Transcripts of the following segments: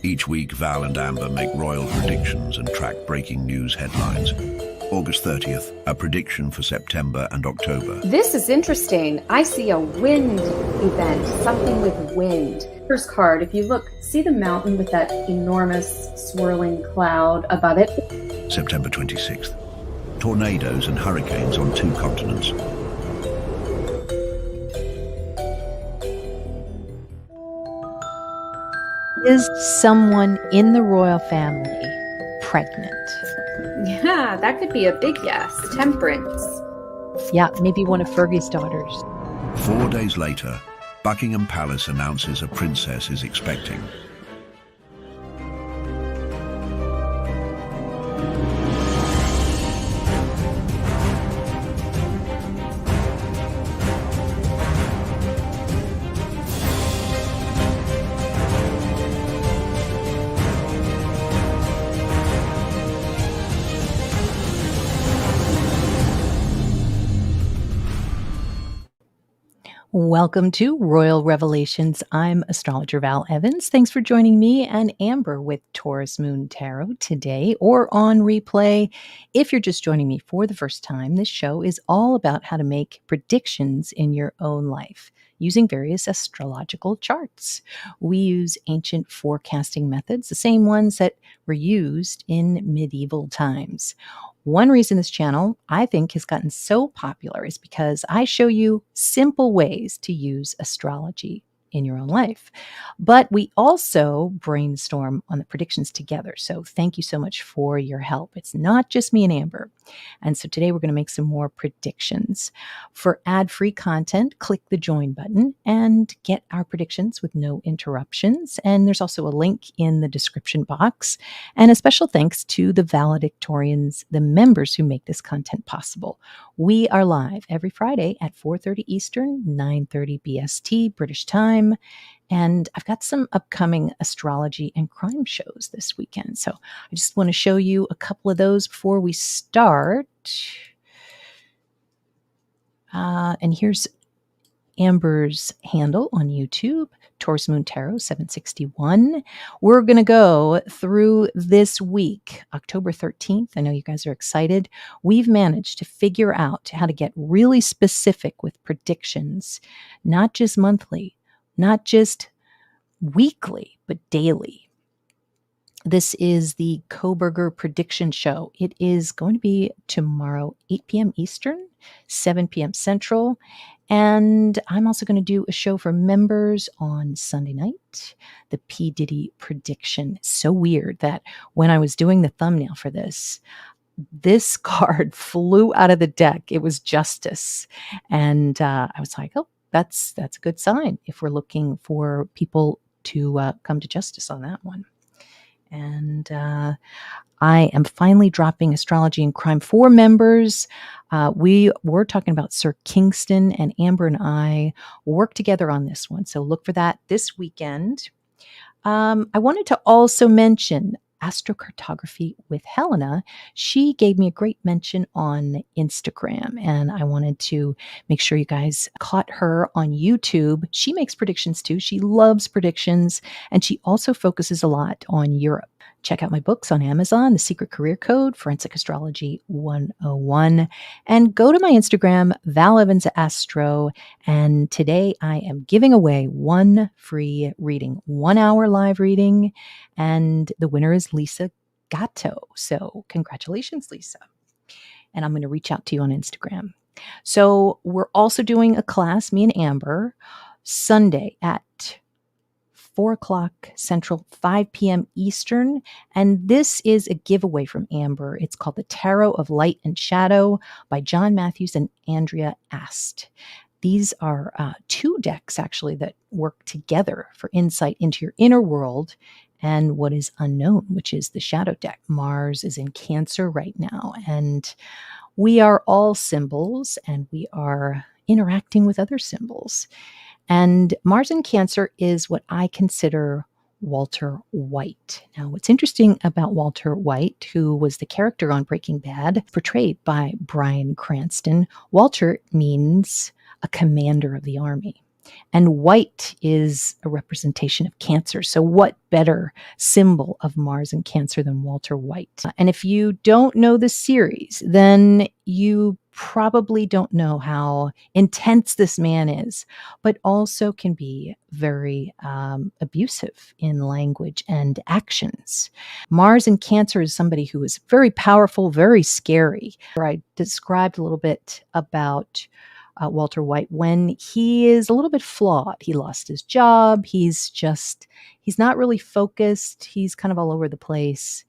Each week, Val and Amber make royal predictions and track breaking news headlines. August 30th, a prediction for September and October. This is interesting. I see a wind event, something with wind. First card, if you look, see the mountain with that enormous swirling cloud above it? September 26th, tornadoes and hurricanes on 2 continents. Is someone in the royal family pregnant? Yeah, that could be a big yes. Temperance. Yeah, maybe one of Fergie's daughters. 4 days later, Buckingham Palace announces a princess is expecting. Welcome to Royal Revelations. I'm Astrologer Val Evans. Thanks for joining me and Amber with Taurus Moon Tarot today or on replay. If you're just joining me for the first time, this show is all about how to make predictions in your own life using various astrological charts. We use ancient forecasting methods, the same ones that were used in medieval times. One reason this channel, I think, has gotten so popular is because I show you simple ways to use astrology in your own life. But we also brainstorm on the predictions together. So thank you so much for your help. It's not just me and Amber. And so today we're going to make some more predictions. For ad-free content, click the join button and get our predictions with no interruptions. And there's also a link in the description box. And a special thanks to the valedictorians, the members who make this content possible. We are live every Friday at 4:30 Eastern, 9:30 BST, British time. And I've got some upcoming astrology and crime shows this weekend. So I just want to show you a couple of those before we start. And here's Amber's handle on YouTube, Taurus Moon Tarot 761. We're going to go through this week, October 13th. I know you guys are excited. We've managed to figure out how to get really specific with predictions, not just monthly, not just weekly, but daily. This is the Koberger Prediction Show. It is going to be tomorrow, 8 p.m. Eastern, 7 p.m. Central. And I'm also going to do a show for members on Sunday night, the P. Diddy Prediction. So weird that when I was doing the thumbnail for this card flew out of the deck. It was Justice. And I was like, oh, that's a good sign if we're looking for people to come to justice on that one. And I am finally dropping Astrology and Crime for members. We were talking about Sir Kingston, and Amber and I worked together on this one. So look for that this weekend. I wanted to also mention Astrocartography with Helena. She gave me a great mention on Instagram, and I wanted to make sure you guys caught her on YouTube. She makes predictions too. She loves predictions, and she also focuses a lot on Europe. Check out my books on Amazon, The Secret Career Code, Forensic Astrology 101, and go to my Instagram, Val Evans Astro. And today I am giving away one free reading, 1 hour live reading, and the winner is Lisa Gatto. So congratulations, Lisa. And I'm going to reach out to you on Instagram. So we're also doing a class, me and Amber, Sunday at 4 o'clock Central, 5 p.m. Eastern. And this is a giveaway from Amber. It's called The Tarot of Light and Shadow by John Matthews and Andrea Ast. These are 2 decks, actually, that work together for insight into your inner world and what is unknown, which is the shadow deck. Mars is in Cancer right now. And we are all symbols, and we are interacting with other symbols. And Mars in Cancer is what I consider Walter White. Now, what's interesting about Walter White, who was the character on Breaking Bad, portrayed by Bryan Cranston, Walter means a commander of the army. And white is a representation of Cancer. So what better symbol of Mars and Cancer than Walter White? And if you don't know the series, then you probably don't know how intense this man is, but also can be very abusive in language and actions. Mars in Cancer is somebody who is very powerful, very scary. I described a little bit about Walter White when he is a little bit flawed. He lost his job. He's not really focused. He's kind of all over the place,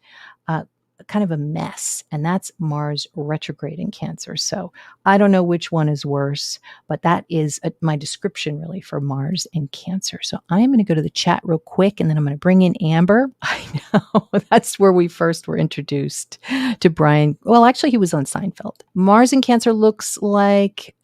kind of a mess. And that's Mars retrograde in Cancer. So I don't know which one is worse, but that is my description really for Mars in Cancer. So I'm going to go to the chat real quick, and then I'm going to bring in Amber. I know that's where we first were introduced to Brian. Well, actually, he was on Seinfeld. Mars in Cancer looks like,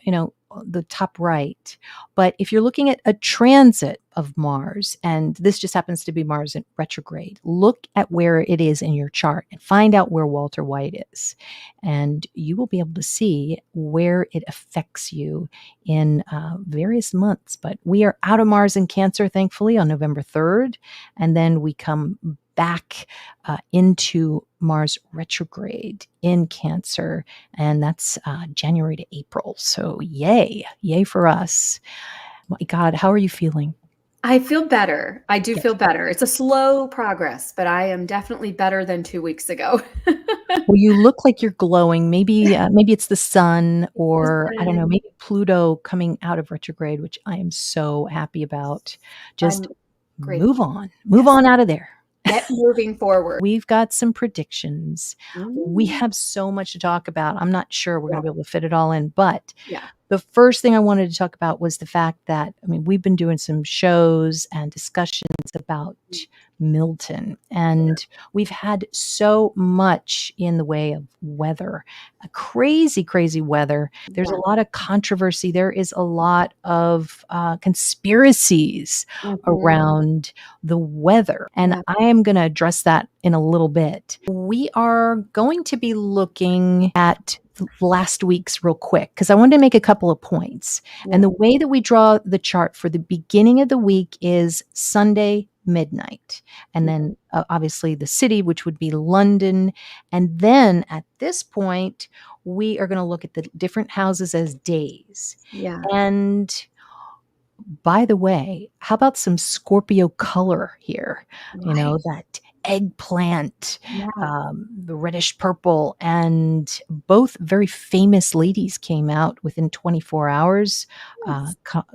the top right. But if you're looking at a transit of Mars, and this just happens to be Mars in retrograde, look at where it is in your chart and find out where Walter White is. And you will be able to see where it affects you in various months. But we are out of Mars in Cancer, thankfully, on November 3rd. And then we come back into Mars retrograde in Cancer, and that's January to April. So yay for us. My God, how are you feeling? I feel better. I do feel better. It's a slow progress, but I am definitely better than 2 weeks ago. Well, you look like you're glowing. Maybe it's the sun, or I don't know, maybe Pluto coming out of retrograde, which I am so happy about. Just move on out of there. Get moving forward. We've got some predictions. We have so much to talk about. I'm not sure we're going to be able to fit it all in, but the first thing I wanted to talk about was the fact that, we've been doing some shows and discussions about Milton, and we've had so much in the way of weather, crazy weather. There's a lot of controversy. There is a lot of conspiracies around the weather, and I am going to address that in a little bit. We are going to be looking at last week's real quick because I wanted to make a couple of points. And the way that we draw the chart for the beginning of the week is Sunday midnight, and then obviously the city, which would be London. And then at this point, we are going to look at the different houses as days. And by the way, how about some Scorpio color here? That eggplant, the reddish purple, and both very famous ladies came out within 24 hours.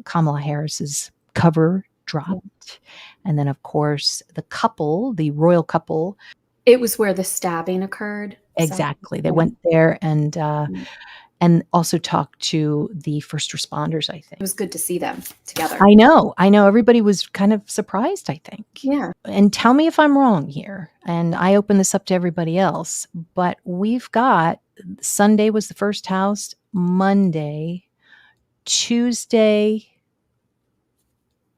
Kamala Harris's cover dropped. And then, of course, the royal couple. It was where the stabbing occurred. Exactly. They went there and also talked to the first responders, I think. It was good to see them together. I know. Everybody was kind of surprised, I think. Yeah. And tell me if I'm wrong here. And I open this up to everybody else. But we've got Sunday was the first house, Monday, Tuesday,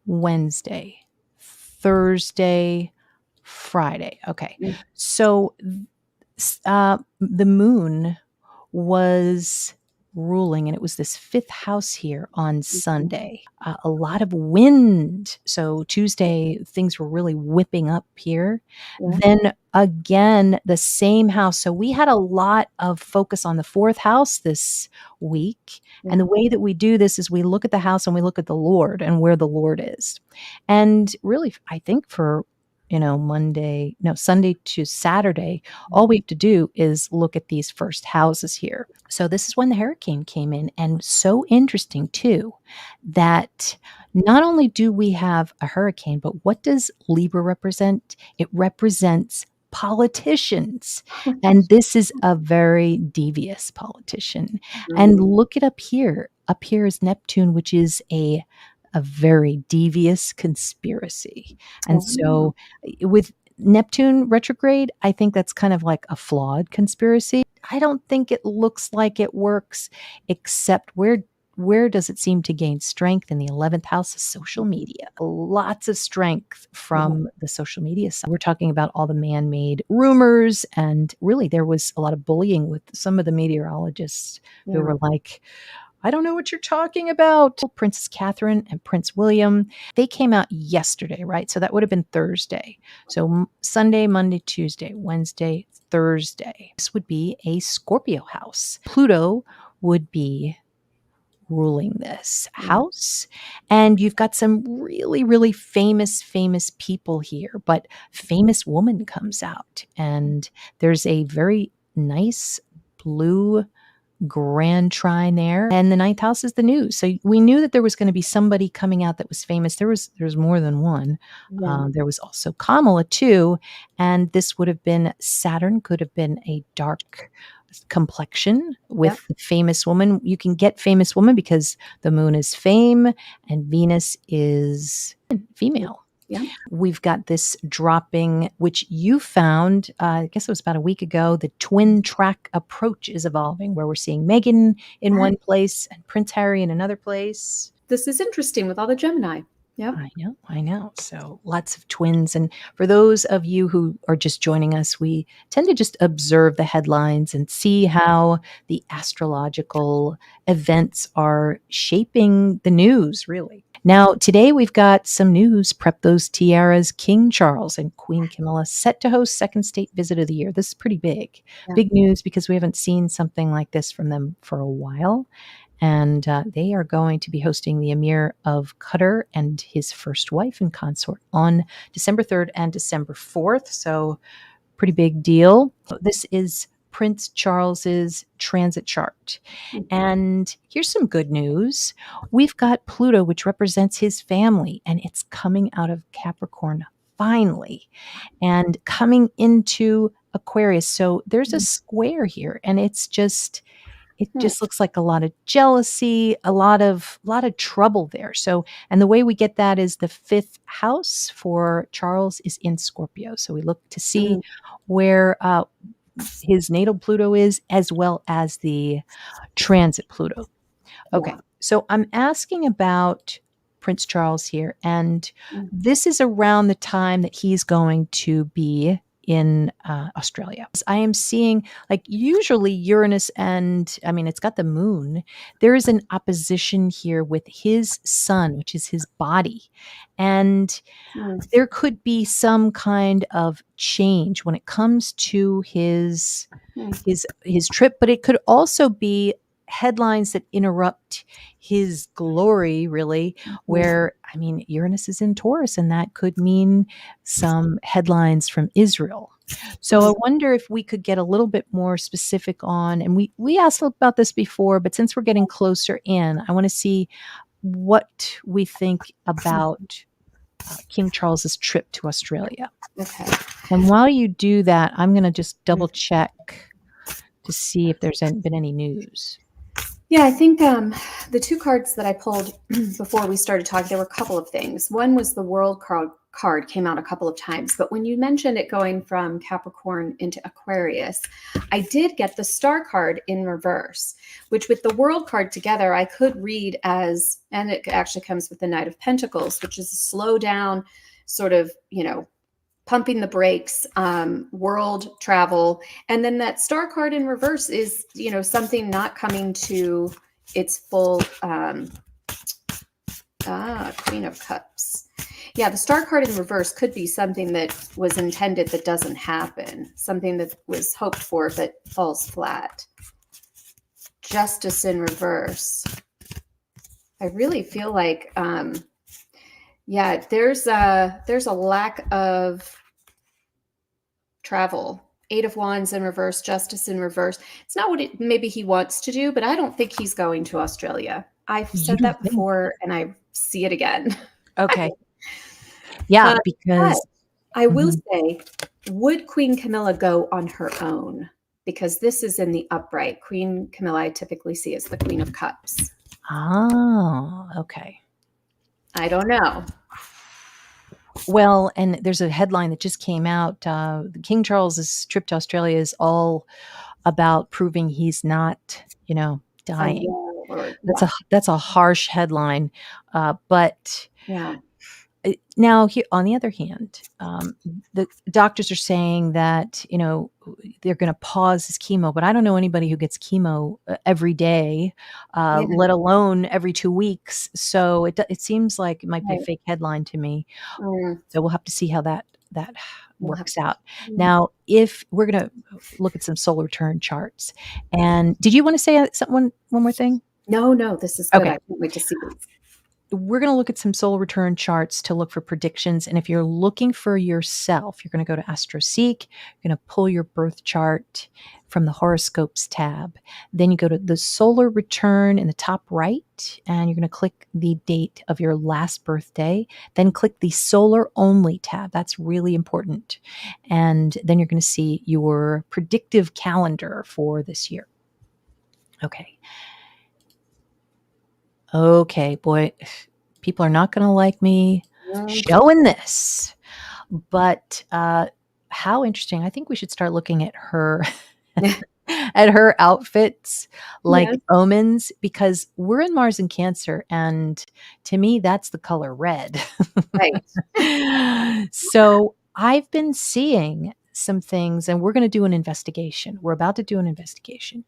Wednesday, Thursday, Friday. Okay. So the moon was ruling, and it was this fifth house here on Sunday. A lot of wind. So Tuesday, things were really whipping up here. Then again, the same house. So we had a lot of focus on the fourth house this week. And the way that we do this is we look at the house and we look at the Lord and where the Lord is. And really, I think for Sunday to Saturday, all we have to do is look at these first houses here. So this is when the hurricane came in. And so interesting too, that not only do we have a hurricane, but what does Libra represent? It represents politicians. And this is a very devious politician. And look it up here. Up here is Neptune, which is a very devious conspiracy. And so with Neptune retrograde, I think that's kind of like a flawed conspiracy. I don't think it looks like it works, except where does it seem to gain strength? In the 11th house of social media. Lots of strength from the social media side. We're talking about all the man-made rumors, and really there was a lot of bullying with some of the meteorologists who were like, I don't know what you're talking about. Princess Catherine and Prince William, they came out yesterday, right? So that would have been Thursday. So Sunday, Monday, Tuesday, Wednesday, Thursday. This would be a Scorpio house. Pluto would be ruling this house. And you've got some really, really famous people here, but famous woman comes out. And there's a very nice blue grand trine there, and the ninth house is the news. So we knew that there was going to be somebody coming out that was famous. There's more than one. There was also Kamala too, and this would have been Saturn. Could have been a dark complexion with the famous woman. You can get famous woman because the moon is fame and Venus is female. Yeah. We've got this dropping, which you found, I guess it was about a week ago, the twin track approach is evolving, where we're seeing Meghan in one place and Prince Harry in another place. This is interesting with all the Gemini. Yep. I know. So lots of twins. And for those of you who are just joining us, we tend to just observe the headlines and see how the astrological events are shaping the news, really. Now, today we've got some news. Prep those tiaras. King Charles and Queen Camilla set to host second state visit of the year. This is pretty big. Big news because we haven't seen something like this from them for a while. And they are going to be hosting the Emir of Qatar and his first wife and consort on December 3rd and December 4th. So pretty big deal. This is Prince Charles's transit chart. And here's some good news. We've got Pluto, which represents his family, and it's coming out of Capricorn finally and coming into Aquarius. So there's a square here, and it just looks like a lot of jealousy, a lot of trouble there. So, and the way we get that is the fifth house for Charles is in Scorpio. So we look to see where his natal Pluto is, as well as the transit Pluto. Okay. So I'm asking about Prince Charles here, and this is around the time that he's going to be in Australia. I am seeing, like, usually Uranus and, I mean, it's got the moon. There is an opposition here with his sun, which is his body. And there could be some kind of change when it comes to his trip, but it could also be headlines that interrupt his glory, really, where, I mean, Uranus is in Taurus, and that could mean some headlines from Israel. So I wonder if we could get a little bit more specific on, and we asked about this before, but since we're getting closer in, I want to see what we think about King Charles's trip to Australia. Okay. And while you do that, I'm going to just double check to see if there's been any news. Yeah, I think the two cards that I pulled before we started talking, there were a couple of things. One was the World card came out a couple of times, but when you mentioned it going from Capricorn into Aquarius, I did get the Star card in reverse, which with the World card together, I could read as, and it actually comes with the Knight of Pentacles, which is a slow down sort of, pumping the brakes, world travel. And then that Star card in reverse is, something not coming to its full, Queen of Cups. Yeah, the Star card in reverse could be something that was intended that doesn't happen, something that was hoped for but falls flat. Justice in reverse. I really feel like, there's a lack of travel. Eight of Wands in reverse, Justice in reverse. It's not what maybe he wants to do, but I don't think he's going to Australia. I've said that before, and I see it again. Okay. Yeah, because I will say, would Queen Camilla go on her own? Because this is in the upright. Queen Camilla I typically see as the Queen of Cups. Oh, okay. I don't know. Well, and there's a headline that just came out. King Charles's trip to Australia is all about proving he's not, dying. Or, That's a harsh headline, but yeah. Now, here on the other hand, the doctors are saying that they're going to pause his chemo, but I don't know anybody who gets chemo every day, Yeah, let alone every 2 weeks. So it seems like it might be a right. fake headline to me. Mm, So we'll have to see how that we'll have works out. mm. Now, if we're going to look at some solar return charts, and did you want to say one more thing? No, this is good. Okay. I can't wait to see these. We're going to look at some solar return charts to look for predictions. And if you're looking for yourself, you're going to go to AstroSeek. You're going to pull your birth chart from the horoscopes tab. Then you go to the solar return in the top right, and you're going to click the date of your last birthday. Then click the solar only tab. That's really important. And then you're going to see your predictive calendar for this year. Okay, boy, people are not going to like me showing this, but how interesting. I think we should start looking at her at her outfits like Yeah, omens, because we're in Mars and Cancer, and to me that's the color red. right. So I've been seeing some things, and we're going to do an investigation. We're about to do an investigation.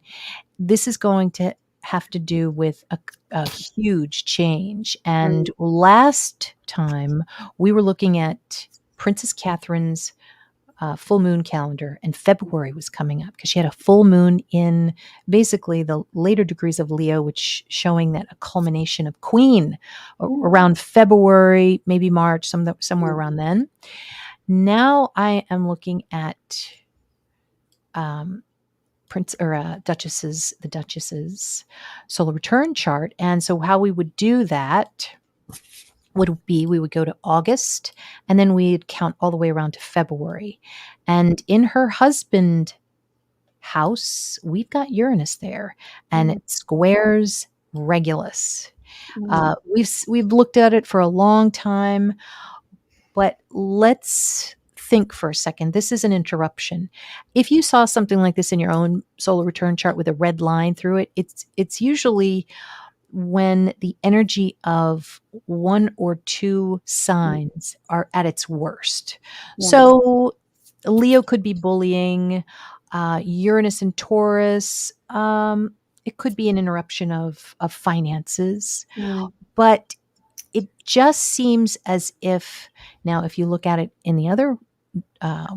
This is going to have to do with a huge change. And last time we were looking at Princess Catherine's full moon calendar, and February was coming up because she had a full moon in basically the later degrees of Leo, which showing that a culmination of Queen around February, maybe March, somewhere around then. Now I am looking at the Duchess's solar return chart. And so how we would do that would be we would go to August, and then we'd count all the way around to February. And in her husband house, we've got Uranus there, and it squares Regulus. We've looked at it for a long time, but let's think for a second. This is an interruption. If you saw something like this in your own solar return chart with a red line through it, it's usually when the energy of one or two signs are at its worst. Yeah. So Leo could be bullying, Uranus and Taurus. It could be an interruption of finances, but it just seems as if, now if you look at it in the other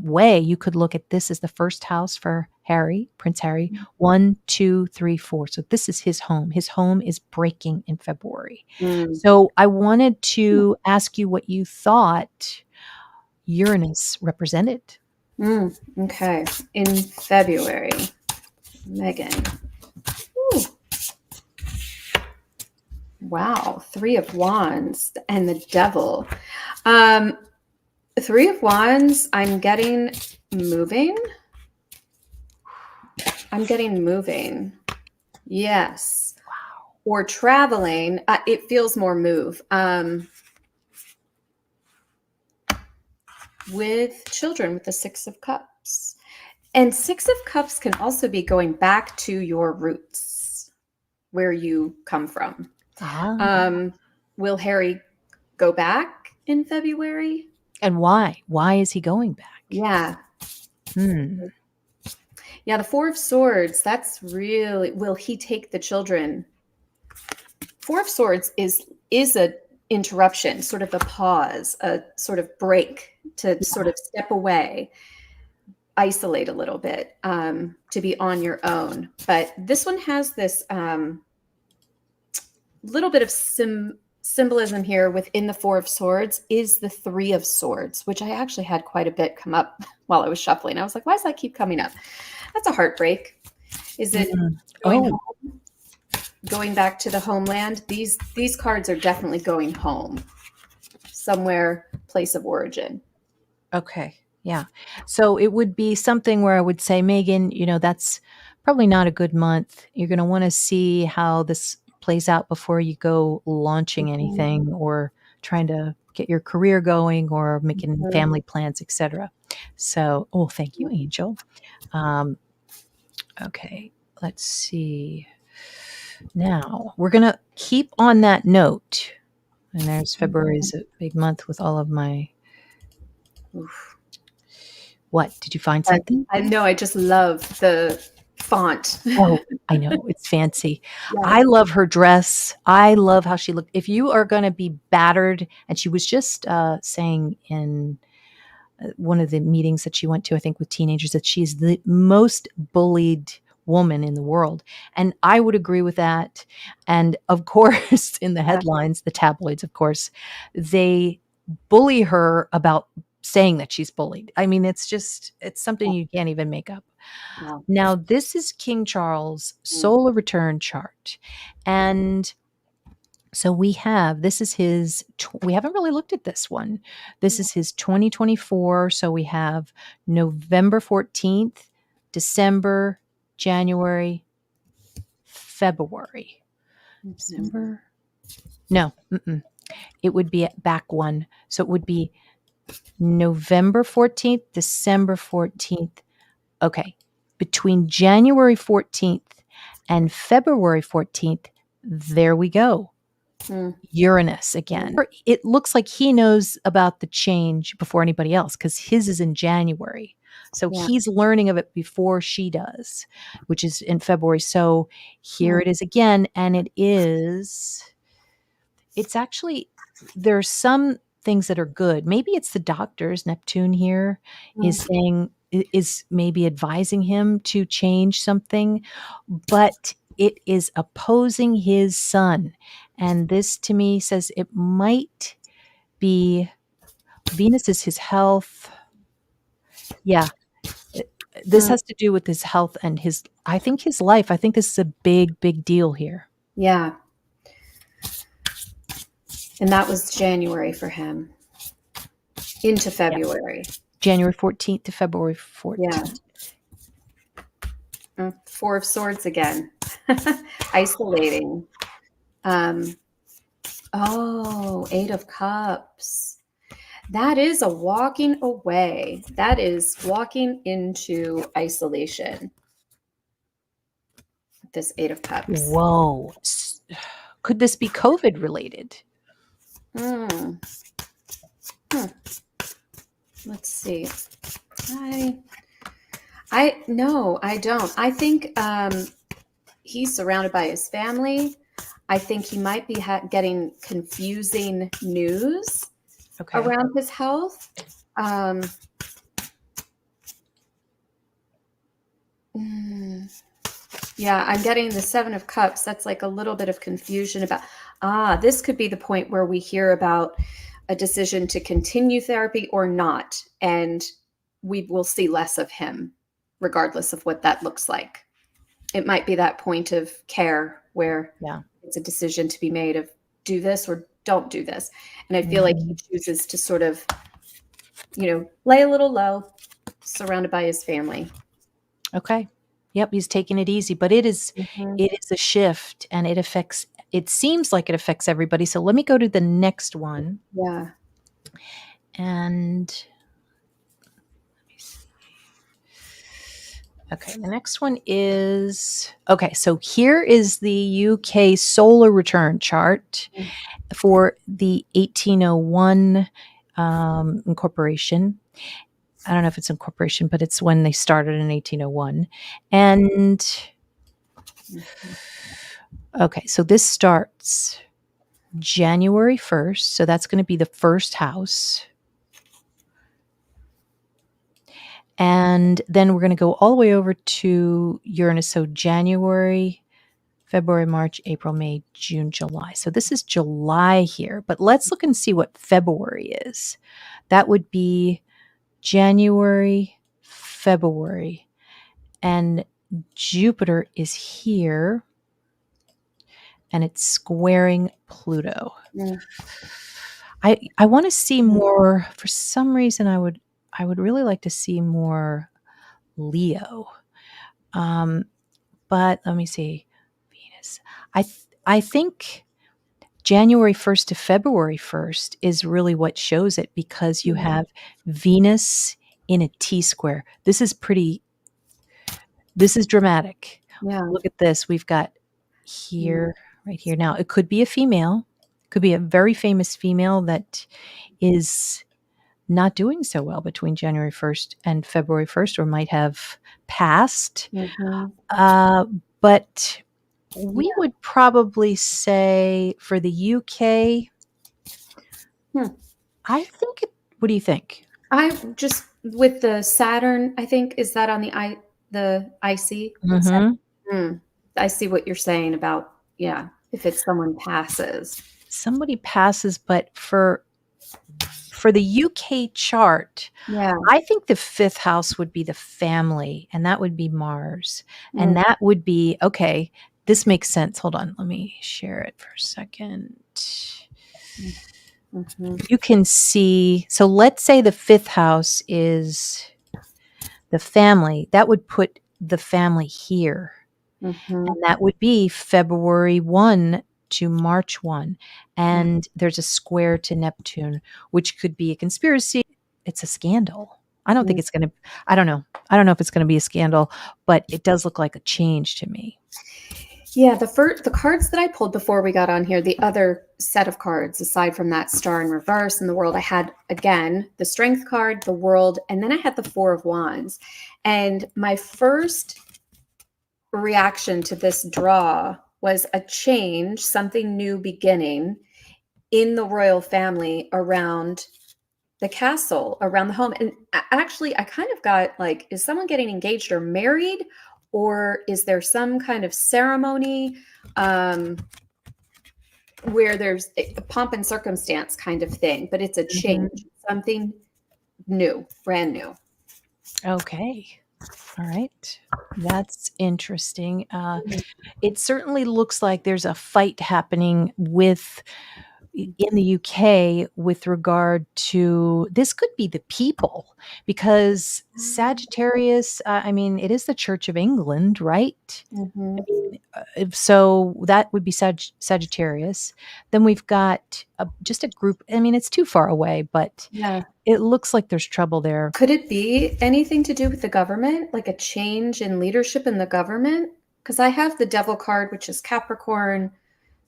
way, you could look at this as the first house for Harry, Prince Harry, 1, 2, 3, 4. So this is his home. His home is breaking in February. So I wanted to ask you what you thought Uranus represented. Okay. In February, Meghan. Ooh. Wow. 3 of Wands and the Devil. 3 of Wands, I'm getting moving. Yes. Wow. Or traveling. It feels more move. With children, with the 6 of Cups. And 6 of Cups can also be going back to your roots, where you come from. Will Harry go back in February? And why? Why is he going back? Yeah. Yeah, the 4 of Swords, that's really, will he take the children? 4 of Swords is a interruption, sort of a pause, a sort of break to sort of step away, isolate a little bit, to be on your own. But this one has this little bit of symbolism here within the 4 of Swords is the 3 of Swords, which I actually had quite a bit come up while I was shuffling. I was like, why does that keep coming up? That's a heartbreak. Is it going home? Going back to the homeland? These cards are definitely going home. Somewhere, place of origin. Okay. Yeah. So it would be something where I would say, Meghan, that's probably not a good month. You're going to want to see how this plays out before you go launching anything or trying to get your career going or making family plans, etc. So, thank you, Angel. Okay. Let's see. Now we're going to keep on that note. And there's February is a big month with all of my. Oof. What? Did you find something? I know. I just love the font. Oh, I know. It's fancy. Yeah. I love her dress. I love how she looked. If you are going to be battered, and she was just saying in one of the meetings that she went to, I think with teenagers, that she's the most bullied woman in the world. And I would agree with that. And of course, in the headlines, the tabloids, of course, they bully her about saying that she's bullied. I mean, it's something you can't even make up. Wow. Now, this is King Charles' solar return chart. And so this is his, we haven't really looked at this one. This is his 2024. So we have November 14th, December, January, February. December? No, it would be back one. So it would be November 14th, December 14th. Okay. Between January 14th and February 14th, there we go. Uranus again. It looks like he knows about the change before anybody else because his is in January. So he's learning of it before she does, which is in February. So here it is again. And it's actually, there's some things that are good. Maybe it's the doctors. Neptune here is maybe advising him to change something, but it is opposing his sun. And this to me says it might be Venus is his health. Yeah. This has to do with his health and his life. I think this is a big, big deal here. Yeah. And that was January for him into February. Yeah. January 14th to February 14th. Yeah. Four of Swords again. Isolating. Eight of Cups. That is a walking away. That is walking into isolation. This Eight of Cups. Whoa. Could this be COVID related? Let's see. No, I don't. I think he's surrounded by his family. I think he might be getting confusing news around his health. Yeah, I'm getting the Seven of Cups. That's like a little bit of confusion about, this could be the point where we hear about a decision to continue therapy or not. And we will see less of him, regardless of what that looks like. It might be that point of care where it's a decision to be made of do this or don't do this. And I feel like he chooses to sort of, lay a little low, surrounded by his family. Okay. Yep. He's taking it easy, but it is a shift and it seems like it affects everybody. So let me go to the next one. Yeah. And let me see. Okay. The next one is, so here is the UK solar return chart for the 1801 incorporation. I don't know if it's incorporation, but it's when they started in 1801. And so this starts January 1st. So that's going to be the first house. And then we're going to go all the way over to Uranus. So January, February, March, April, May, June, July. So this is July here, but let's look and see what February is. That would be January, February, and Jupiter is here and it's squaring Pluto. I want to see more. For some reason, I would really like to see more Leo. But let me see. Venus. I think January 1st to February 1st is really what shows it because you have Venus in a T-square. This is dramatic. Yeah. Look at this. We've got here, right here. Now, it could be a female. Could be a very famous female that is not doing so well between January 1st and February 1st, or might have passed. But we would probably say for the UK, I think, what do you think? I just, with the Saturn, I think, is that on the IC? I see what you're saying about, if it's someone passes. Somebody passes, but for the UK chart, I think the 5th house would be the family, and that would be Mars. And that would be, okay, this makes sense. Hold on, let me share it for a second. You can see, so let's say the 5th house is the family. That would put the family here. And that would be February 1 to March 1. And there's a square to Neptune, which could be a conspiracy. It's a scandal. I don't think it's going to, I don't know. I don't know if it's going to be a scandal, but it does look like a change to me. Yeah, the cards that I pulled before we got on here, the other set of cards, aside from that Star in reverse and the World, I had, again, the Strength card, the World, and then I had the 4 of Wands. And my first reaction to this draw was a change, something new beginning in the royal family around the castle, around the home. And actually, I kind of got like, is someone getting engaged or married? Or is there some kind of ceremony where there's a pomp and circumstance kind of thing, but it's a change, something new, brand new. Okay. All right. That's interesting. It certainly looks like there's a fight happening in the UK with regard to, this could be the people, because Sagittarius, I mean, it is the Church of England, right? I mean, so that would be Sagittarius. Then we've got just a group. I mean, it's too far away, but it looks like there's trouble there. Could it be anything to do with the government, like a change in leadership in the government? Because I have the Devil card, which is Capricorn,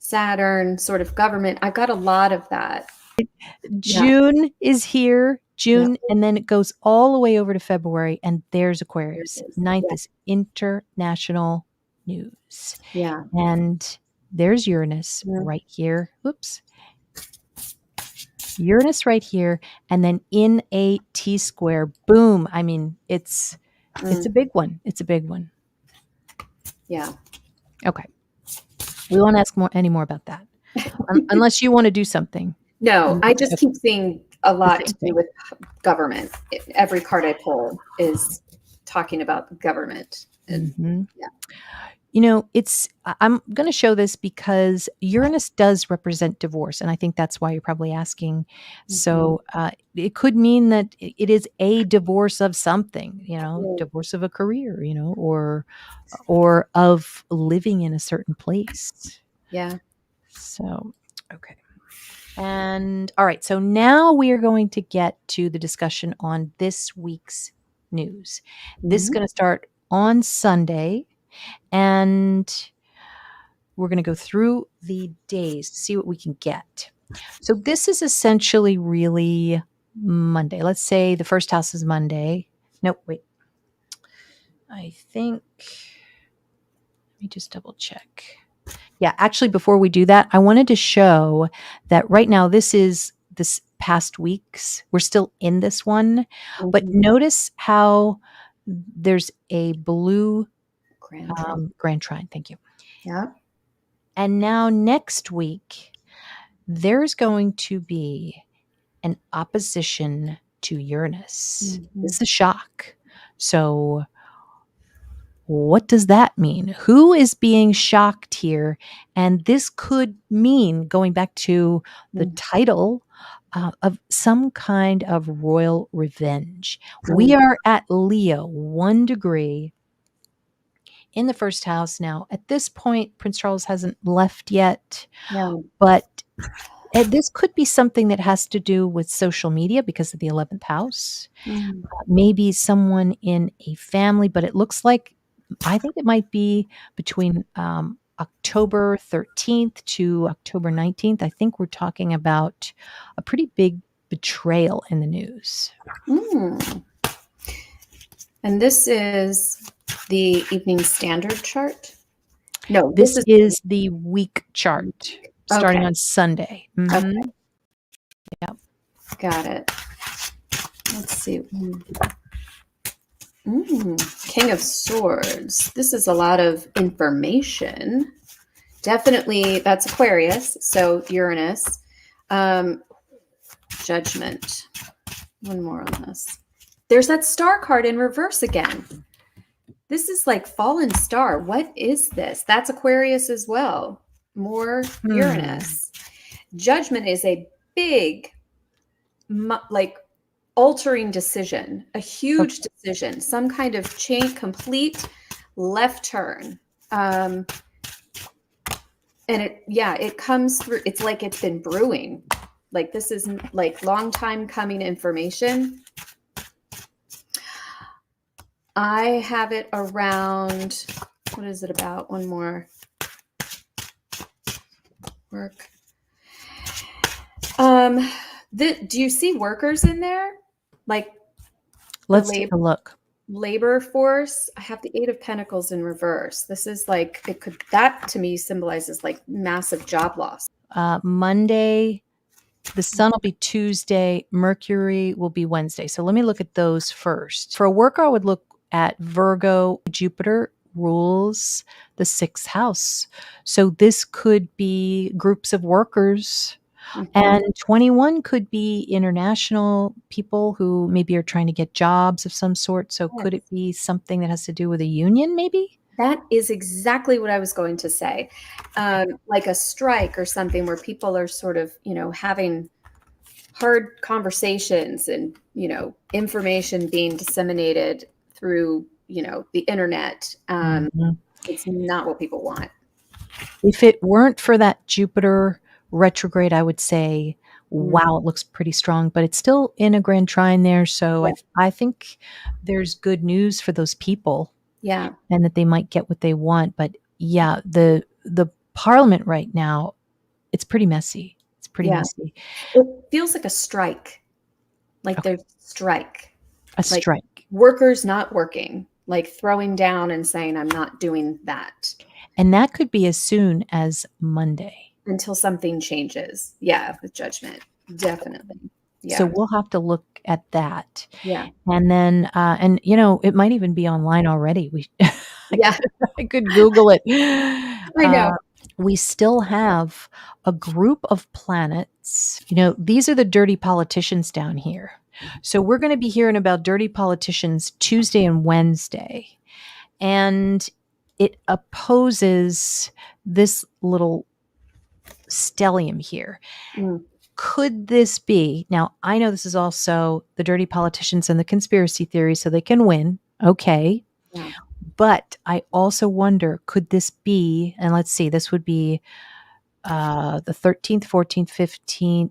Saturn, sort of government. I've got a lot of that. June is here, and then it goes all the way over to February, and there's Aquarius. 9th is international news. And there's Uranus right here. Oops. Uranus right here, and then in a T-square, boom. I mean, it's a big one. It's a big one. Yeah. Okay. We won't ask any more about that, unless you want to do something. No, I just keep seeing a lot to do with government. Every card I pull is talking about government. And, You know, I'm going to show this because Uranus does represent divorce. And I think that's why you're probably asking. So it could mean that it is a divorce of something, divorce of a career, or of living in a certain place. Yeah. So, okay. And all right. So now we are going to get to the discussion on this week's news. This is going to start on Sunday. And we're going to go through the days to see what we can get. So this is essentially really Monday. Let's say the first house is Monday. Nope, wait. I think, let me just double check. Yeah, actually, before we do that, I wanted to show that right now, this past weeks, we're still in this one. But notice how there's a blue Grand Trine. Thank you. Yeah. And now next week, there's going to be an opposition to Uranus. This is a shock. So what does that mean? Who is being shocked here? And this could mean, going back to the title, of some kind of royal revenge. We are at Leo, 1 degree. In the first house now. At this point, Prince Charles hasn't left yet, but this could be something that has to do with social media because of the 11th house. Maybe someone in a family, but it looks like, I think it might be between October 13th to October 19th, I think we're talking about a pretty big betrayal in the news. And this is the Evening Standard chart? No, This is the week chart starting Okay. on Sunday. Mhm. Okay. Yep. Got it. Let's see. King of Swords. This is a lot of information. Definitely, that's Aquarius, so Uranus. Judgment. One more on this. There's that star card in reverse again. This is like fallen star. What is this? That's Aquarius as well. More Uranus. Judgment is a big, like, altering decision, a huge decision, some kind of complete left turn. And it comes through. It's like it's been brewing. Like, this is like long time coming information. I have it around, what is it about? One more. Work. Do you see workers in there? Like, let's take a look. Labor force. I have the 8 of Pentacles in reverse. This is like, that to me symbolizes like massive job loss. Monday, the sun will be Tuesday, Mercury will be Wednesday. So let me look at those first. For a worker, I would look at Virgo. Jupiter rules the 6th house. So this could be groups of workers. And 21 could be international people who maybe are trying to get jobs of some sort. So could it be something that has to do with a union, maybe? That is exactly what I was going to say. Like a strike or something where people are sort of, having hard conversations and, information being disseminated through, the internet. It's not what people want. If it weren't for that Jupiter retrograde, I would say, wow, it looks pretty strong, but it's still in a grand trine there. So I think there's good news for those people. Yeah. And that they might get what they want. But yeah, the parliament right now, it's pretty messy. It's pretty messy. It feels like a strike. Like there's strike. A strike. Workers not working, like throwing down and saying, I'm not doing that. And that could be as soon as Monday. Until something changes. Yeah, with Judgment. Definitely. Yeah. So we'll have to look at that. Yeah. And then, it might even be online already. I could Google it. I know. We still have a group of planets. These are the dirty politicians down here. So we're going to be hearing about dirty politicians Tuesday and Wednesday. And it opposes this little stellium here. Could this be, now I know this is also the dirty politicians and the conspiracy theory so they can win. Okay. Yeah. But I also wonder, could this be, and let's see, this would be the 13th, 14th, 15th.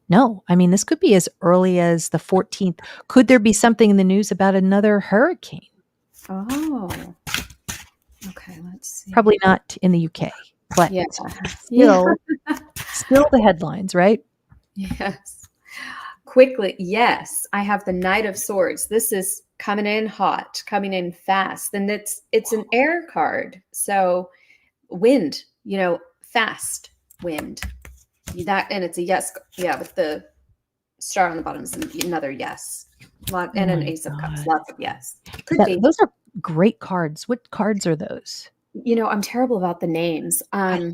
No, I mean, this could be as early as the 14th. Could there be something in the news about another hurricane? Oh, okay. Let's see. Probably not in the UK, but still the headlines, right? Yes. Quickly. Yes. I have the Knight of Swords. This is coming in hot, coming in fast. And it's an air card. So wind, fast wind. And it's a yes. Yeah. With the star on the bottom is another yes. And an Ace of Cups. Lots of yes. Could be. Those are great cards. What cards are those? I'm terrible about the names. I love them.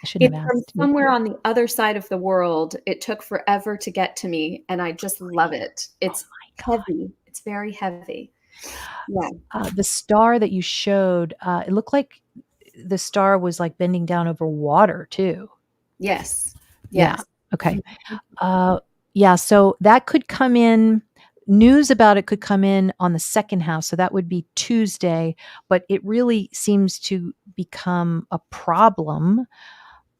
I shouldn't have asked. From somewhere on the other side of the world. It took forever to get to me, and I just love it. It's heavy. It's very heavy. Yeah. The star that you showed, it looked like the star was like bending down over water too. Yes. Yeah. Okay. So that could come in. News about it could come in on the 2nd house. So that would be Tuesday, but it really seems to become a problem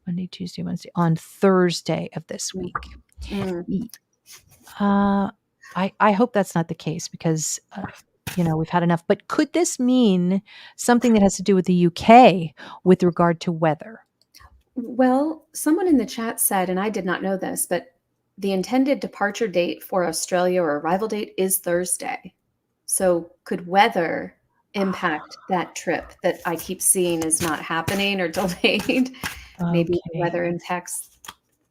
Monday, Tuesday, Wednesday, on Thursday of this week. I hope that's not the case because we've had enough. But could this mean something that has to do with the UK with regard to weather? Well, someone in the chat said, and I did not know this, but the intended departure date for Australia or arrival date is Thursday. So could weather impact that trip that I keep seeing is not happening or delayed? Maybe the Okay. weather impacts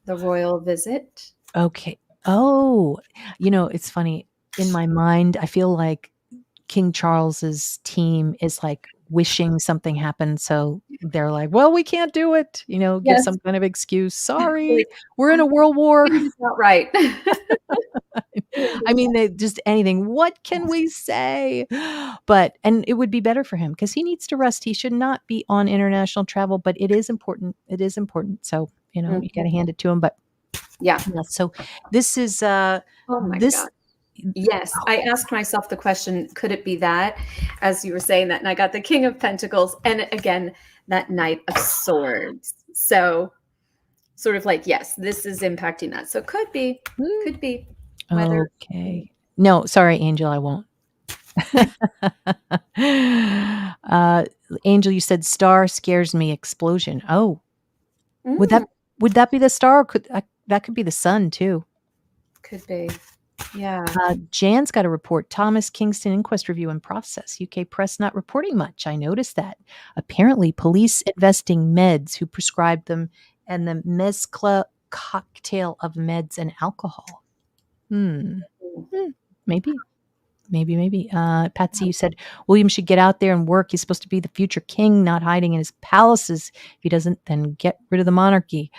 the royal visit. Okay. Oh, it's funny. In my mind, I feel like King Charles's team is like wishing something happened. So they're like, well, we can't do it, give Yes. some kind of excuse. Sorry, Like, we're in a world war. it's not right. I mean, they just anything. What can we say? And it would be better for him because he needs to rest. He should not be on international travel, but it is important. It is important. So, you got to hand it to him. But Yeah. yeah, so this is Oh my this God. Yes. I asked myself the question, could it be that, as you were saying that, and I got the King of Pentacles and again, that Knight of Swords. So sort of like, yes, this is impacting that. So could be weather. Okay. No, sorry, Angel, I won't. Angel, you said star scares me. Explosion. Oh, would that be the star? Or that could be the sun too? Could be. Yeah. Jan's got a report. Thomas Kingston inquest review in process. UK press not reporting much. I noticed that. Apparently, police investing meds who prescribed them and the mezcla cocktail of meds and alcohol. Maybe. Patsy, you said William should get out there and work. He's supposed to be the future king, not hiding in his palaces. If he doesn't, then get rid of the monarchy.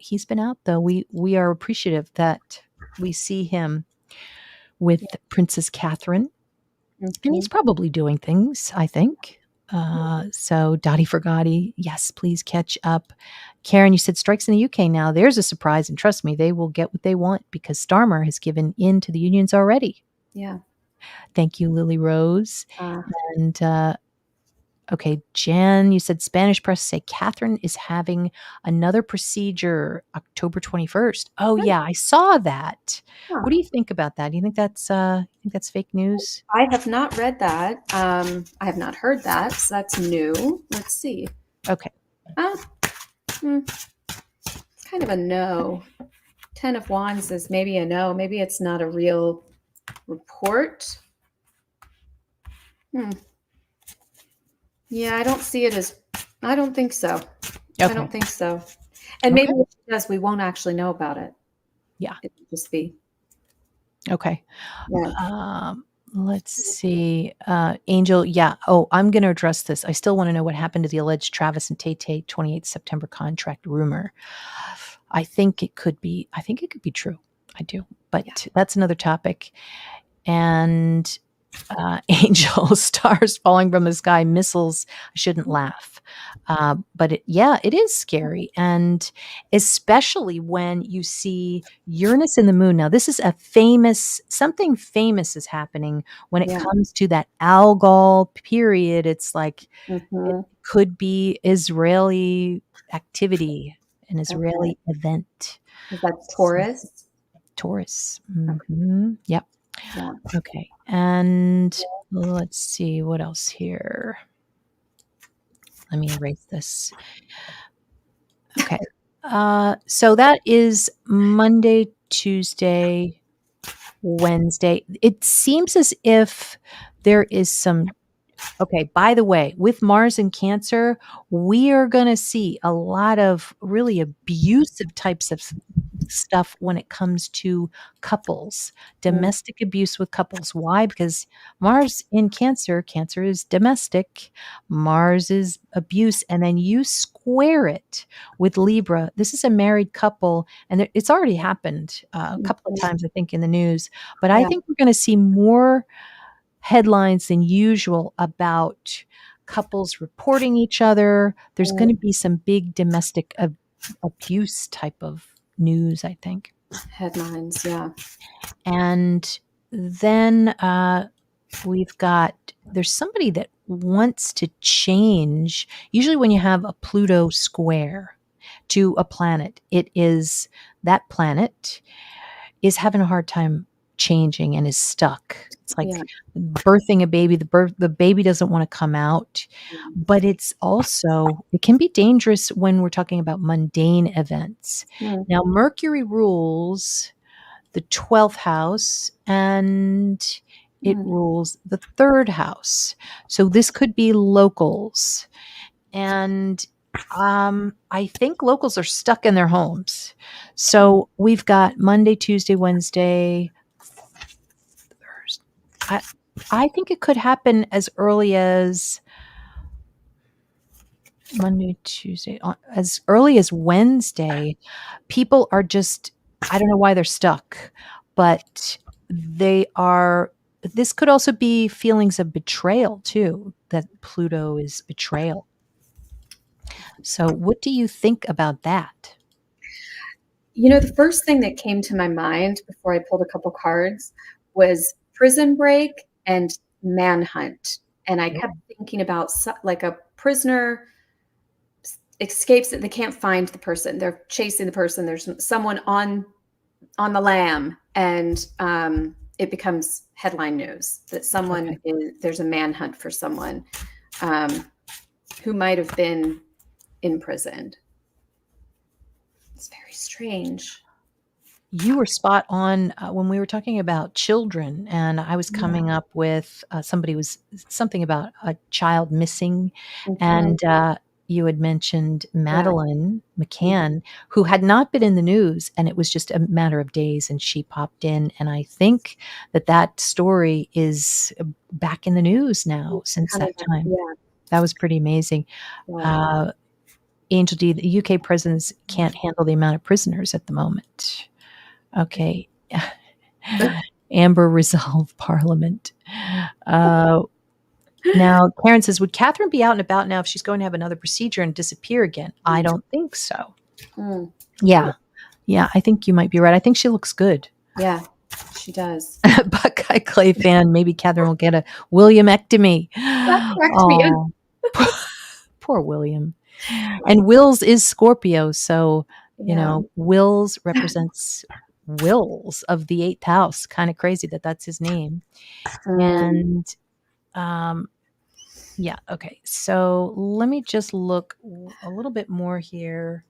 He's been out though. We are appreciative that we see him with Princess Catherine, and he's probably doing things, I think. So Dottie Forgotti, yes, please catch up. Karen, you said strikes in the UK now. There's a surprise, and trust me, they will get what they want because Starmer has given in to the unions already. Yeah. Thank you, Lily Rose. And okay, Jan, you said Spanish press say Catherine is having another procedure October 21st. Oh yeah, I saw that. What do you think about that? Do you think that's fake news? I have not read that. I have not heard that. So that's new. Let's see. Okay. It's kind of a no. 10 of Wands is maybe a no. Maybe it's not a real report. Yeah, I don't see it as, I don't think so. Okay. I don't think so. And maybe if it does, we won't actually know about it. Yeah. It would just be. Okay. Yeah. Let's see. Angel, yeah. Oh, I'm going to address this. I still want to know what happened to the alleged Travis and Tay-Tay 28th September contract rumor. I think it could be true. I do. But that's another topic. And Angel, stars falling from the sky, missiles. I shouldn't laugh. But it is scary. And especially when you see Uranus in the moon. Now, this is something famous is happening when it comes to that Algol period. It's like it could be Israeli activity, an Israeli event. Is that Taurus? Taurus. Yep. Yeah. Okay. And let's see what else here. Let me erase this. Okay. So that is Monday, Tuesday, Wednesday. It seems as if there is some. Okay. By the way, with Mars in Cancer, we are going to see a lot of really abusive types of stuff when it comes to couples, domestic abuse with couples. Why? Because Mars in Cancer is domestic, Mars is abuse, and then you square it with Libra. This is a married couple, and it's already happened a couple of times, I think, in the news. But I think we're going to see more headlines than usual about couples reporting each other. There's going to be some big domestic abuse type of news, I think. Headlines, yeah. And then there's somebody that wants to change. Usually when you have a Pluto square to a planet, that planet is having a hard time changing and is stuck. It's like Yeah. birthing a baby. The baby doesn't want to come out, but it can be dangerous when we're talking about mundane events. Mm. Now, Mercury rules the 12th house and it rules the 3rd house. So this could be locals. And I think locals are stuck in their homes. So we've got Monday, Tuesday, Wednesday, Thursday. I think it could happen as early as Monday, Tuesday, as early as Wednesday. People are just, I don't know why they're stuck, but this could also be feelings of betrayal too, that Pluto is betrayal. So what do you think about that? The first thing that came to my mind before I pulled a couple cards was prison break and manhunt. And I kept thinking about like a prisoner escapes it. They can't find the person. They're chasing the person. There's someone on the lam, and it becomes headline news that there's a manhunt for someone who might have been imprisoned. It's very strange. You were spot on when we were talking about children, and I was coming up with something about a child missing, and you had mentioned Madeleine McCann, who had not been in the news, and it was just a matter of days, and she popped in, and I think that story is back in the news now since that time. Yeah. That was pretty amazing. Yeah. Angel D, the UK prisons can't handle the amount of prisoners at the moment. Okay. Amber resolve Parliament. Now, Karen says, would Catherine be out and about now if she's going to have another procedure and disappear again? I don't think so. Yeah. Yeah, I think you might be right. I think she looks good. Yeah, she does. Buckeye Clay fan, maybe Catherine will get a Williamectomy. That cracked me up. Poor William. And Wills is Scorpio, so, Wills represents Wills of the 8th house. Kind of crazy that's his name. And yeah, okay. So let me just look a little bit more here.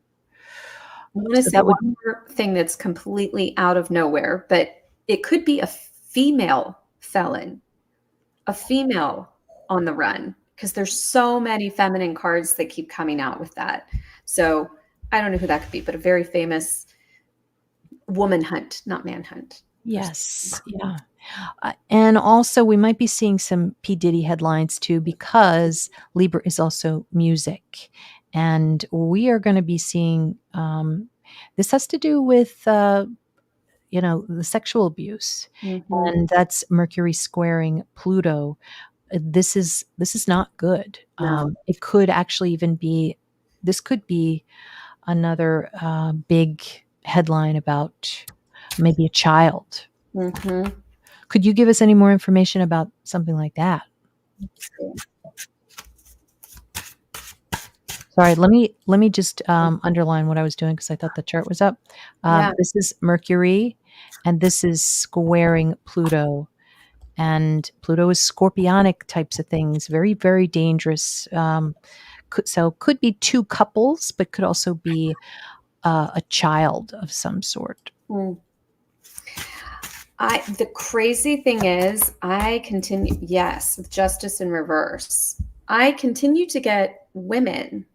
I want to say one more thing that's completely out of nowhere, but it could be a female felon, a female on the run, because there's so many feminine cards that keep coming out with that. So I don't know who that could be, but a very famous woman hunt, not man hunt. Yes. Yeah. And also we might be seeing some P. Diddy headlines too, because Libra is also music. And we are going to be seeing, this has to do with, the sexual abuse. And that's Mercury squaring Pluto. This is not good. No. It could actually this could be another big headline about maybe a child. Could you give us any more information about something like that? Sorry, let me just underline what I was doing because I thought the chart was up. This is Mercury, and this is squaring Pluto. And Pluto is scorpionic types of things, very, very dangerous. Could be two couples, but could also be a child of some sort. The crazy thing is, I continue, with justice in reverse. I continue to get women.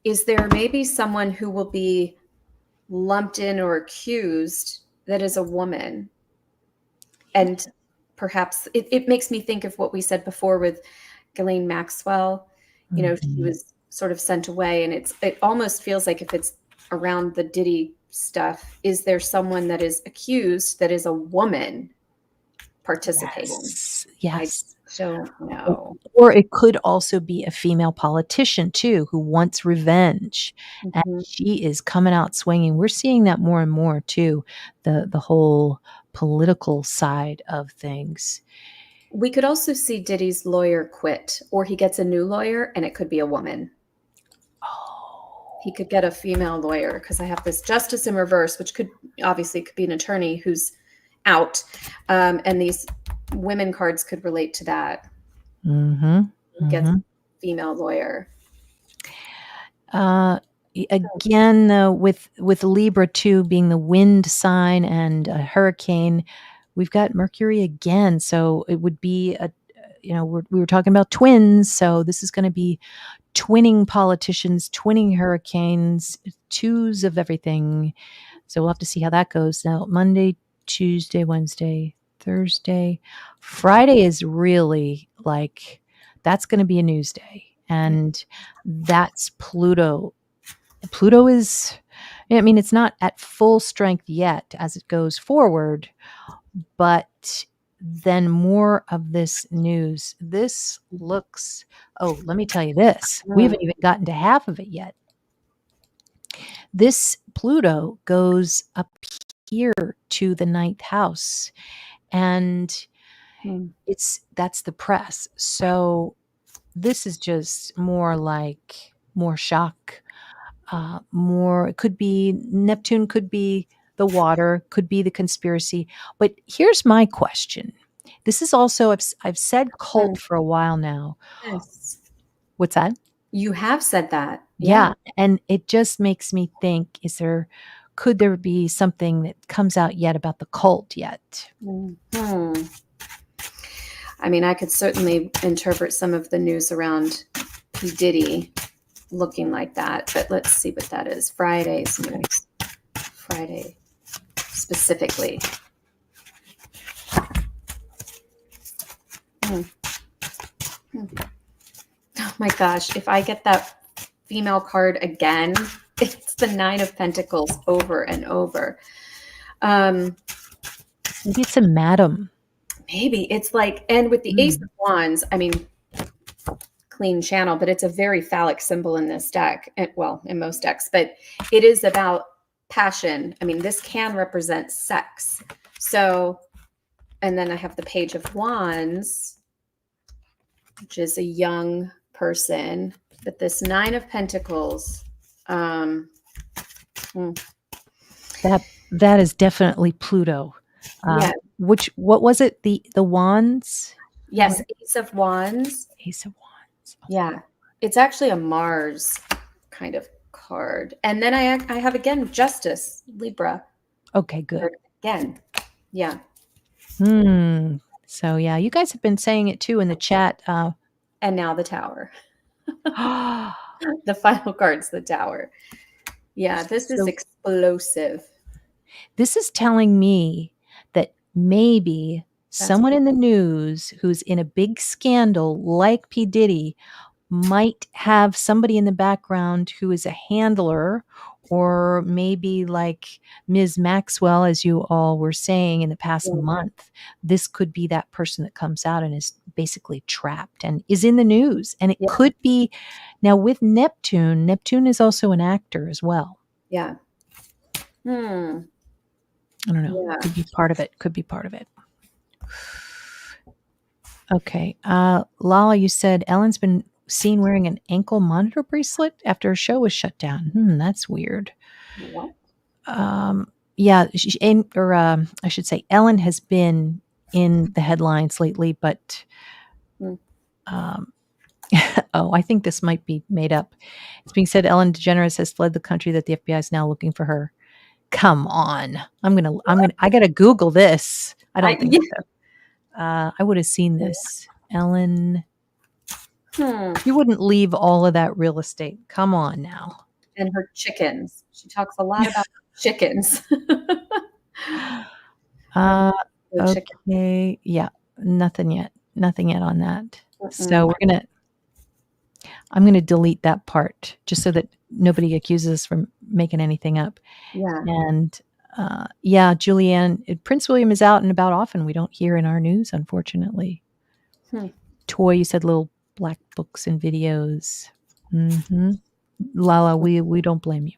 Is there maybe someone who will be lumped in or accused that is a woman? And perhaps it makes me think of what we said before with Ghislaine Maxwell. She was sort of sent away, and it almost feels like if it's around the Diddy stuff, is there someone that is accused that is a woman participating? Yes. I don't know. Or it could also be a female politician too, who wants revenge, and she is coming out swinging. We're seeing that more and more too, the whole political side of things. We could also see Diddy's lawyer quit, or he gets a new lawyer, and it could be a woman. He could get a female lawyer, because I have this justice in reverse, which could be an attorney who's out. And these women cards could relate to that. Gets female lawyer. Again, though, with Libra too being the wind sign and a hurricane, we've got Mercury again. So it would be we were talking about twins. So this is going to be twinning politicians, twinning hurricanes, twos of everything. So we'll have to see how that goes. Now, Monday, Tuesday, Wednesday, Thursday, Friday is really like, that's going to be a news day. And that's Pluto. Pluto is, I mean, it's not at full strength yet as it goes forward, but then more of this news. This looks, let me tell you this. We haven't even gotten to half of it yet. This Pluto goes up here to the 9th house, and that's the press. So this is just more like more shock, more, it could be Neptune, could be the water, could be the conspiracy. But here's my question. This is also, I've said cult for a while now. Yes. What's that? You have said that. Yeah. And it just makes me think, could there be something that comes out yet about the cult yet? I mean, I could certainly interpret some of the news around P. Diddy looking like that, but let's see what that is. Friday's news. Friday specifically. Oh my gosh, if I get that female card again, it's the 9 of Pentacles over and over. Maybe it's a madam. Maybe it's like, and with the Ace of Wands, I mean, clean channel, but it's a very phallic symbol in this deck. And, well, in most decks, but it is about passion. I mean, this can represent sex. So, and then I have the Page of Wands, which is a young person, but this 9 of Pentacles, that is definitely Pluto. Yeah. What was it? The wands? Yes, Ace of Wands. Ace of Wands. Okay. Yeah, it's actually a Mars kind of card, and then I have again Justice, Libra. Okay, good. Again, yeah. So yeah, you guys have been saying it too in the chat. And now the Tower. The final card's the Tower. Yeah, this is explosive. This is telling me that maybe someone in the news who's in a big scandal like P. Diddy might have somebody in the background who is a handler, or maybe like Ms. Maxwell, as you all were saying in the past month. This could be that person that comes out and is basically trapped and is in the news. And it could be, now with Neptune is also an actor as well. Yeah. I don't know. Yeah. Could be part of it. Okay. Lala, you said Ellen's been seen wearing an ankle monitor bracelet after a show was shut down. That's weird. What? Yeah. I should say Ellen has been in the headlines lately, but I think this might be made up. It's being said Ellen DeGeneres has fled the country, that the FBI is now looking for her. Come on. I gotta Google this. I don't think so. I would have seen this. Ellen, you wouldn't leave all of that real estate. Come on now. And her chickens. She talks a lot about chickens. Okay. Yeah. Nothing yet on that. So I'm going to delete that part just so that nobody accuses us from making anything up. Yeah. And Julianne, Prince William is out and about often. We don't hear in our news, unfortunately. Toy, you said little black books and videos. Lala, we don't blame you.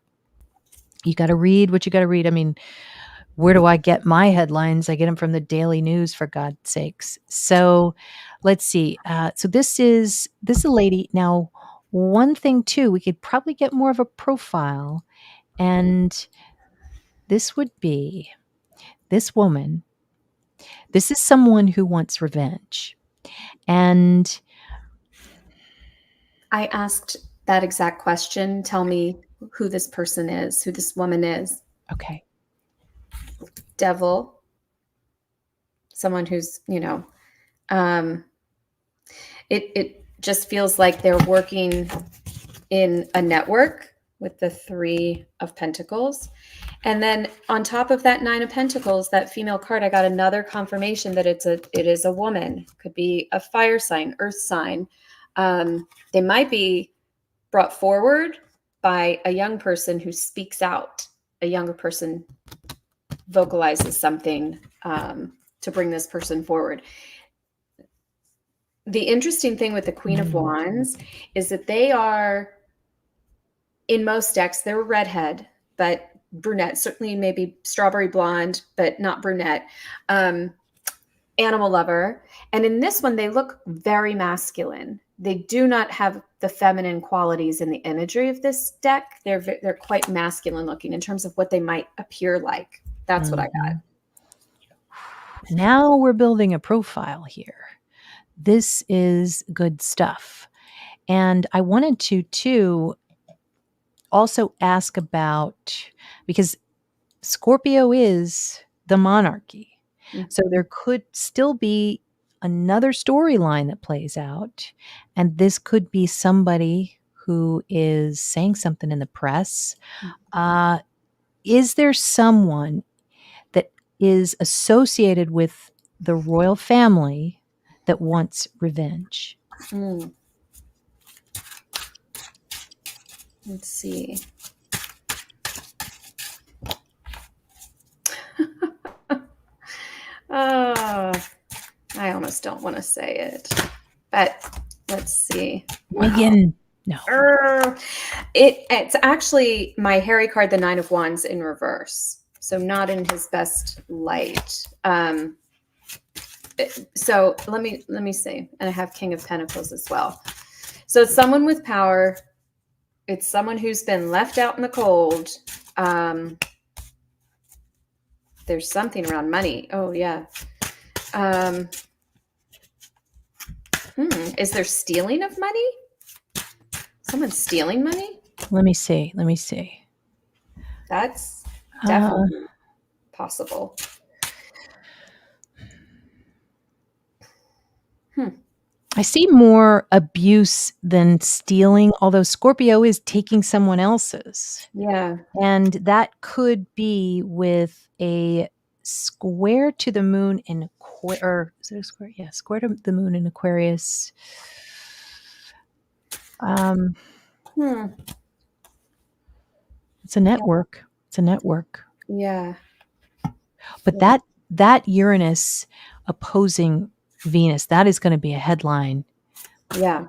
You got to read what you got to read. I mean, where do I get my headlines? I get them from the Daily News, for God's sakes. So let's see. So this is a lady. Now, one thing too, we could probably get more of a profile, and this would be this woman This is someone who wants revenge. And I asked that exact question. Tell me who this person is, who this woman is. okay. Devil, someone who's, it just feels like they're working in a network with the 3 of Pentacles. And then on top of that 9 of Pentacles, that female card, I got another confirmation that it is a woman. Could be a fire sign, earth sign. They might be brought forward by a young person who speaks out. A younger person vocalizes something to bring this person forward. The interesting thing with the Queen of Wands is that they are, in most decks, they're a redhead, but brunette, certainly maybe strawberry blonde, but not brunette. Animal lover. And in this one, they look very masculine. They do not have the feminine qualities in the imagery of this deck. They're quite masculine looking in terms of what they might appear like. That's what I got. Now we're building a profile here. This is good stuff. And I wanted to, too, also ask about, because Scorpio is the monarchy. So there could still be another storyline that plays out. And this could be somebody who is saying something in the press. Is there someone that is associated with the royal family that wants revenge? Let's see. I almost don't want to say it, but let's see. Meghan. No. It's actually my Harry card, the 9 of Wands in reverse. So not in his best light. So let me see. And I have King of Pentacles as well. So it's someone with power. It's someone who's been left out in the cold. There's something around money. Oh, yeah. Is there stealing of money? Someone stealing money? Let me see. That's definitely possible. I see more abuse than stealing, although Scorpio is taking someone else's. Yeah. And that could be with a square to the moon in Aquarius. Or is it a square? Yeah, square to the moon in Aquarius. It's a network. Yeah. But that Uranus opposing Venus, that is going to be a headline. Yeah.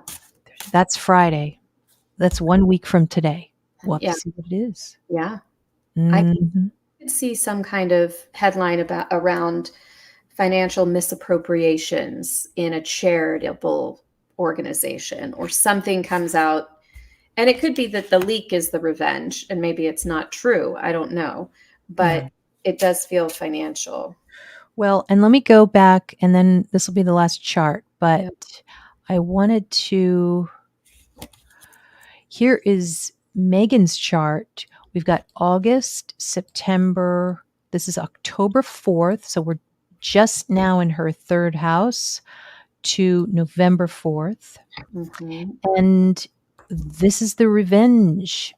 That's Friday. That's 1 week from today. We'll have to see what it is. Yeah. Mm-hmm. I could see some kind of headline around financial misappropriations in a charitable organization, or something comes out. And it could be that the leak is the revenge, and maybe it's not true. I don't know. But it does feel financial. Well, and let me go back, and then this will be the last chart. But I wanted to. Here is Meghan's chart. We've got August, September. This is October 4th. So we're just now in her 3rd house to November 4th. And this is the revenge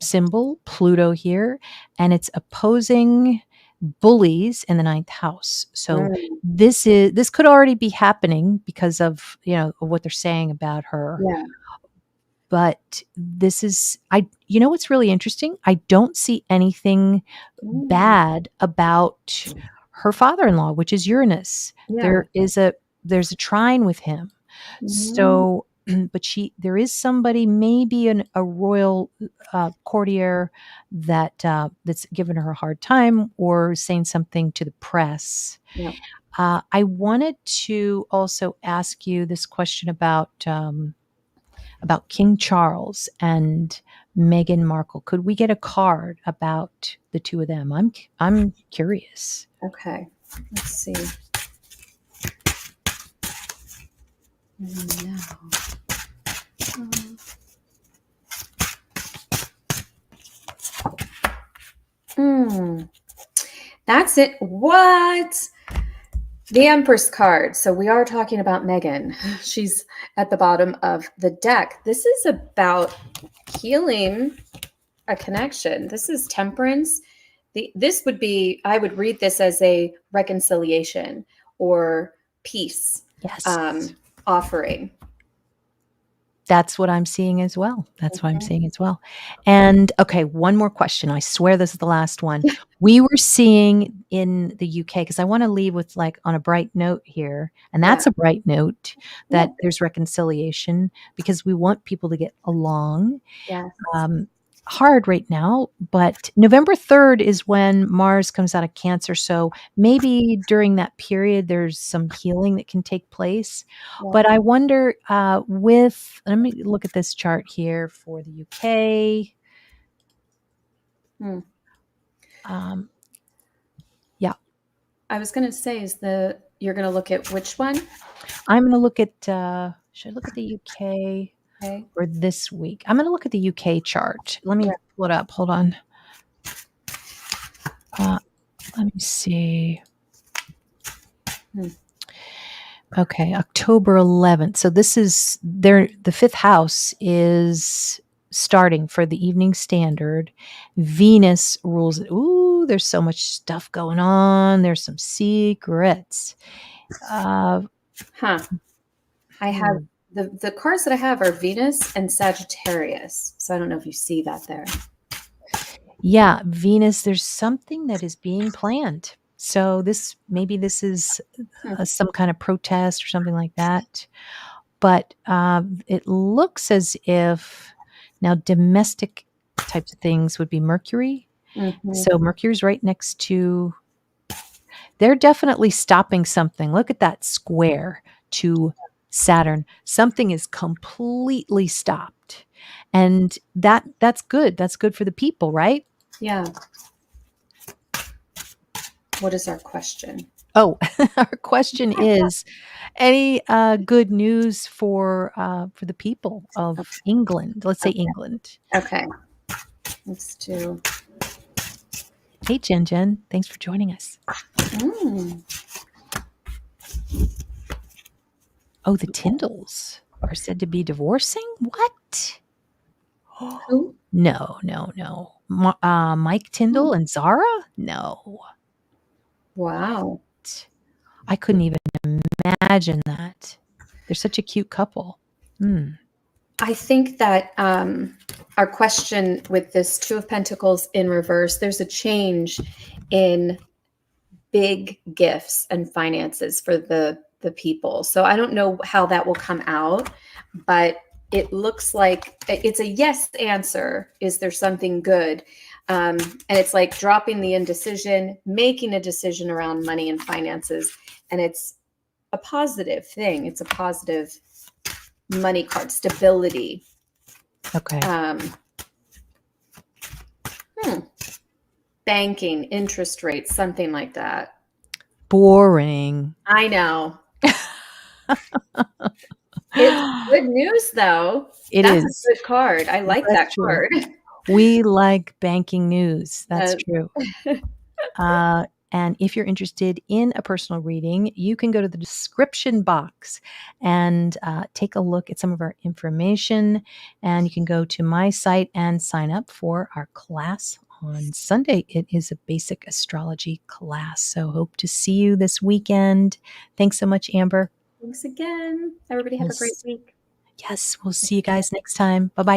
symbol, Pluto here, and it's opposing bullies in the 9th house. So this could already be happening because of, what they're saying about her. Yeah. But this is, what's really interesting? I don't see anything bad about her father-in-law, which is Uranus. Yeah. There's a trine with him. So, but there is somebody, maybe a royal courtier that's given her a hard time or saying something to the press. Yeah. I wanted to also ask you this question about King Charles and Meghan Markle. Could we get a card about the two of them? I'm curious. Okay. Let's see. No. That's it. What? The Empress card. So we are talking about Meghan. She's at the bottom of the deck. This is about healing a connection. This is temperance. This would be, I would read this as a reconciliation or peace offering. That's what I'm seeing as well. That's what I'm seeing as well. And okay, one more question. I swear this is the last one. We were seeing in the UK, because I want to leave with like on a bright note here, and that's a bright note, that there's reconciliation because we want people to get along. Yes. Hard right now, but November 3rd is when Mars comes out of Cancer. So maybe during that period, there's some healing that can take place. Yeah. But I wonder let me look at this chart here for the UK. Yeah. I was going to say, you're going to look at which one? I'm going to look at, should I look at the UK? Okay. For this week? I'm going to look at the UK chart. Let me pull it up. Hold on. Let me see. Okay, October 11th. So this is the fifth house is starting for the Evening Standard. Venus rules it. Ooh, there's so much stuff going on. There's some secrets. I have the cards that I have are Venus and Sagittarius. So I don't know if you see that there. Yeah, Venus, there's something that is being planned. So this is some kind of protest or something like that. But it looks as if now domestic types of things would be Mercury. So Mercury's right next to, they're definitely stopping something. Look at that square to Saturn. Something is completely stopped. And that's good. That's good for the people, right? Yeah. What is our question? Oh, our question is, any good news for the people of England? Let's say England. Okay. Let's do. Hey, Jen. Thanks for joining us. Oh, the Tyndalls are said to be divorcing? What? Who? No. Mike Tyndall and Zara? No. Wow. I couldn't even imagine that. They're such a cute couple. I think that our question with this Two of Pentacles in reverse, there's a change in big gifts and finances for the people. So I don't know how that will come out, but it looks like it's a yes answer. Is there something good? And it's like dropping the indecision, making a decision around money and finances. And it's a positive thing. It's a positive money card, stability. Okay. Banking, interest rates, something like that. Boring. I know. It's good news, though. That's a good card. I like that card. We like banking news. That's true. And if you're interested in a personal reading, you can go to the description box and take a look at some of our information. And you can go to my site and sign up for our class on Sunday. It is a basic astrology class. So hope to see you this weekend. Thanks so much, Amber. Thanks again. Everybody have a great week. Yes, we'll see you guys next time. Bye-bye.